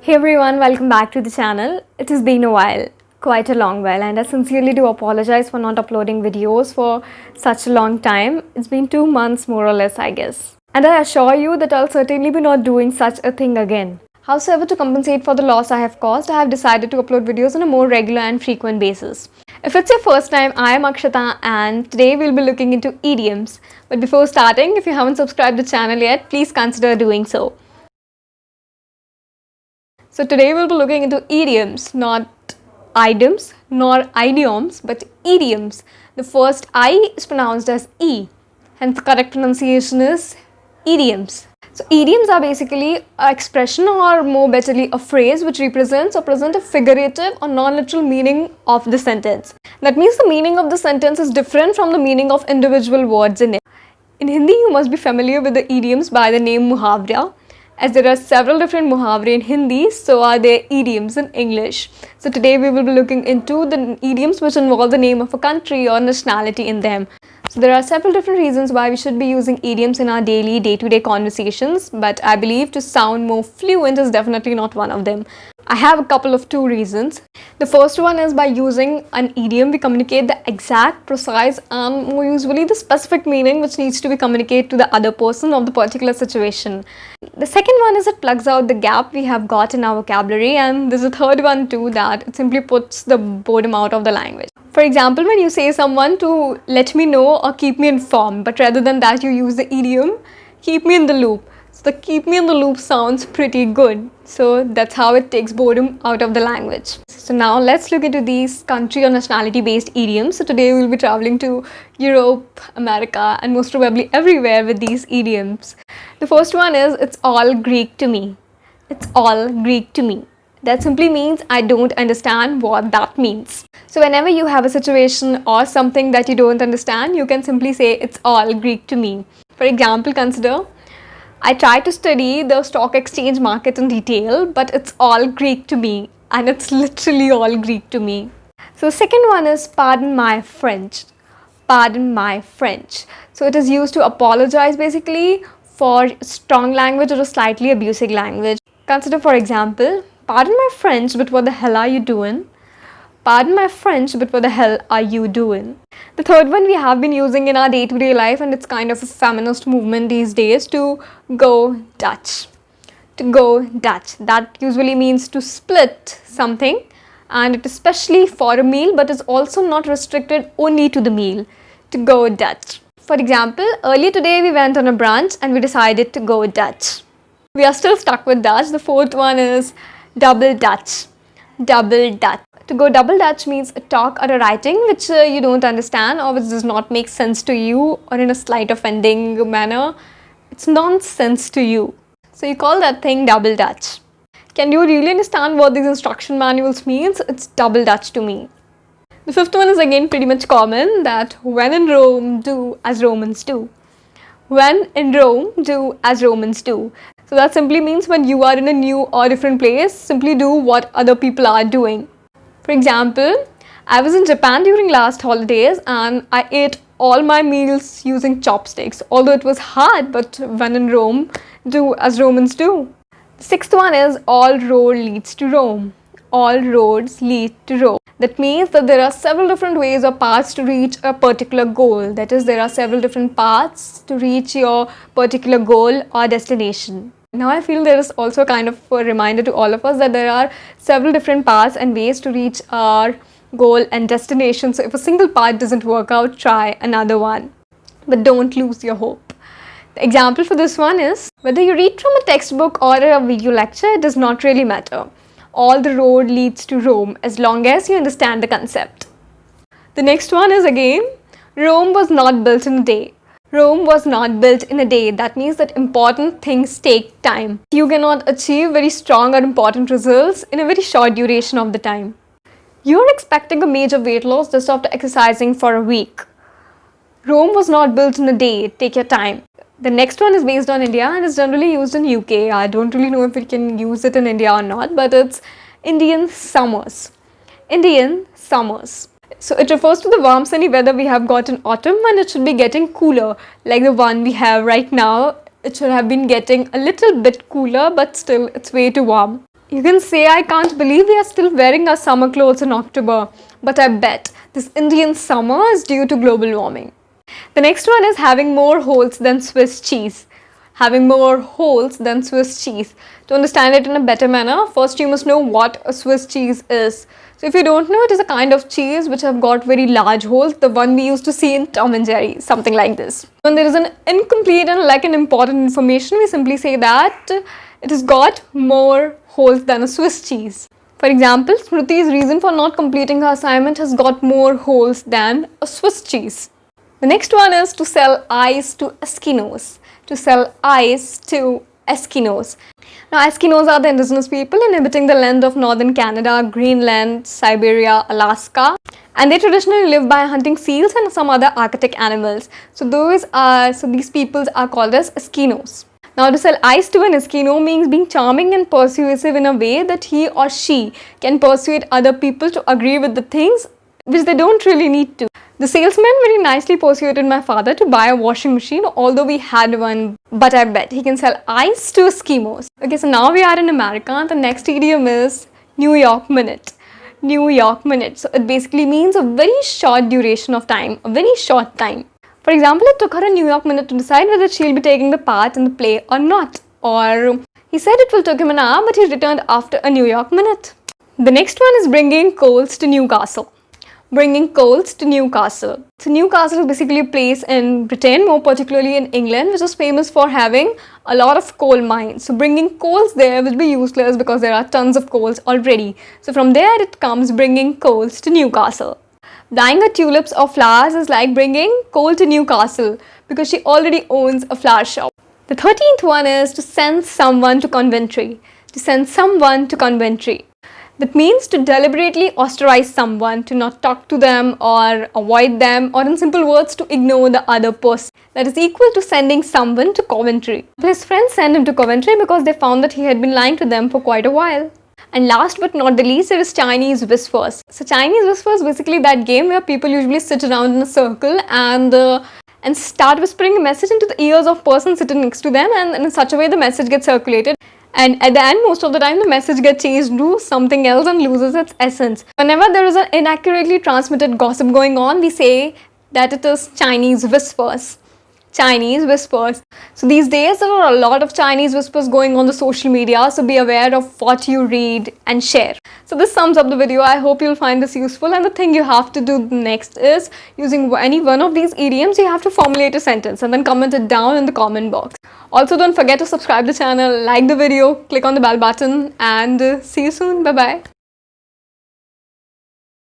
Hey everyone, welcome back to the channel. It has been a while, quite a long while, and I sincerely do apologize for not uploading videos for such a long time. It's been 2 months more or less, I guess. And I assure you that I'll certainly be not doing such a thing again. Howsoever, to compensate for the loss I have caused, I have decided to upload videos on a more regular and frequent basis. If it's your first time, I am Akshata and today we'll be looking into idioms. But before starting, if you haven't subscribed to the channel yet, please consider doing so. So today we'll be looking into idioms, not idioms nor idioms, but idioms. The first I is pronounced as E, hence the correct pronunciation is idioms. So idioms are basically an expression, or more betterly a phrase, which represents or presents a figurative or non-literal meaning of the sentence. That means the meaning of the sentence is different from the meaning of individual words in it. In Hindi, you must be familiar with the idioms by the name muhavra. As there are several different muhavre in Hindi, so are there idioms in English. So today we will be looking into the idioms which involve the name of a country or nationality in them. So there are several different reasons why we should be using idioms in our daily day-to-day conversations, but I believe to sound more fluent is definitely not one of them. I have a couple of two reasons. The first one is by using an idiom, we communicate the exact, precise, and more usually the specific meaning which needs to be communicated to the other person of the particular situation. The second one is it plugs out the gap we have got in our vocabulary, and there's a third one too, that it simply puts the boredom out of the language. For example, when you say someone to let me know or keep me informed, but rather than that you use the idiom keep me in the loop. So the keep me in the loop sounds pretty good. So that's how it takes boredom out of the language. So now let's look into these country or nationality based idioms. So today we'll be traveling to Europe, America, and most probably everywhere with these idioms. The first one is it's all Greek to me. It's all Greek to me. That simply means I don't understand what that means. So whenever you have a situation or something that you don't understand, you can simply say it's all Greek to me. For example, consider I try to study the stock exchange market in detail, but it's all Greek to me, and it's literally all Greek to me. So second one is pardon my French. Pardon my French. So it is used to apologize basically for strong language or a slightly abusive language. Consider, for example, pardon my French, but what the hell are you doing? Pardon my French, but what the hell are you doing? The third one we have been using in our day-to-day life, and it's kind of a feminist movement these days, to go Dutch. To go Dutch. That usually means to split something, and it is especially for a meal, but is also not restricted only to the meal. To go Dutch. For example, earlier today we went on a brunch and we decided to go Dutch. We are still stuck with Dutch. The fourth one is double Dutch. Double Dutch. To go double Dutch means a talk or a writing which you don't understand or which does not make sense to you, or in a slight offending manner, it's nonsense to you. So you call that thing double Dutch. Can you really understand what these instruction manuals means? It's double Dutch to me. The fifth one is again pretty much common, that when in Rome, do as Romans do. When in Rome, do as Romans do. So that simply means when you are in a new or different place, simply do what other people are doing. For example, I was in Japan during last holidays and I ate all my meals using chopsticks. Although it was hard, but when in Rome, do as Romans do. The sixth one is all road leads to Rome. All roads lead to Rome. That means that there are several different ways or paths to reach a particular goal. That is, there are several different paths to reach your particular goal or destination. Now I feel there is also kind of a reminder to all of us that there are several different paths and ways to reach our goal and destination. So if a single path doesn't work out, try another one. But don't lose your hope. The example for this one is, whether you read from a textbook or a video lecture, it does not really matter. All the road leads to Rome as long as you understand the concept. The next one is again, Rome was not built in a day. Rome was not built in a day. That means that important things take time. You cannot achieve very strong or important results in a very short duration of the time. You're expecting a major weight loss just after exercising for a week. Rome was not built in a day. Take your time. The next one is based on India and is generally used in UK. I don't really know if we can use it in India or not, but it's Indian summers. Indian summers. So it refers to the warm sunny weather we have got in autumn, and it should be getting cooler like the one we have right now. It should have been getting a little bit cooler, but still it's way too warm. You can say, I can't believe we are still wearing our summer clothes in October, but I bet this Indian summer is due to global warming. The next one is having more holes than Swiss cheese. Having more holes than Swiss cheese. To understand it in a better manner, first you must know what a Swiss cheese is. So if you don't know, it is a kind of cheese which have got very large holes, the one we used to see in Tom and Jerry, something like this. When there is an incomplete and lack an important information, we simply say that it has got more holes than a Swiss cheese. For example, Smriti's reason for not completing her assignment has got more holes than a Swiss cheese. The next one is to sell ice to Eskimos. To sell ice to Eskimos. Now, Eskimos are the indigenous people inhabiting the land of northern Canada, Greenland, Siberia, Alaska, and they traditionally live by hunting seals and some other Arctic animals. So these peoples are called as Eskimos. Now, to sell ice to an Eskimo means being charming and persuasive in a way that he or she can persuade other people to agree with the things which they don't really need to. The salesman very nicely persuaded my father to buy a washing machine, although we had one, but I bet he can sell ice to Eskimos. Okay, so now we are in America. The next idiom is New York minute. New York minute. So it basically means a very short duration of time, a very short time. For example, it took her a New York minute to decide whether she'll be taking the part in the play or not. Or he said it will take him an hour, but he returned after a New York minute. The next one is bringing coals to Newcastle. Bringing coals to Newcastle. So Newcastle is basically a place in Britain, more particularly in England, which is famous for having a lot of coal mines. So bringing coals there will be useless because there are tons of coals already. So from there it comes bringing coals to Newcastle. Buying her tulips or flowers is like bringing coal to Newcastle because she already owns a flower shop. The 13th one is to send someone to Conventry. To send someone to Conventry. That means to deliberately ostracize someone, to not talk to them or avoid them, or in simple words, to ignore the other person. That is equal to sending someone to Coventry. His friends sent him to Coventry because they found that he had been lying to them for quite a while. And last but not the least, there is Chinese whispers. So Chinese whispers is basically that game where people usually sit around in a circle and start whispering a message into the ears of person sitting next to them, and in such a way the message gets circulated. And at the end, most of the time, the message gets changed to something else and loses its essence. Whenever there is an inaccurately transmitted gossip going on, we say that it is Chinese whispers. Chinese whispers. So these days, there are a lot of Chinese whispers going on the social media, so be aware of what you read and share. So this sums up the video. I hope you'll find this useful, and the thing you have to do next is, using any one of these idioms, you have to formulate a sentence and then comment it down in the comment box. Also, don't forget to subscribe to the channel, like the video, click on the bell button, and see you soon. Bye-bye.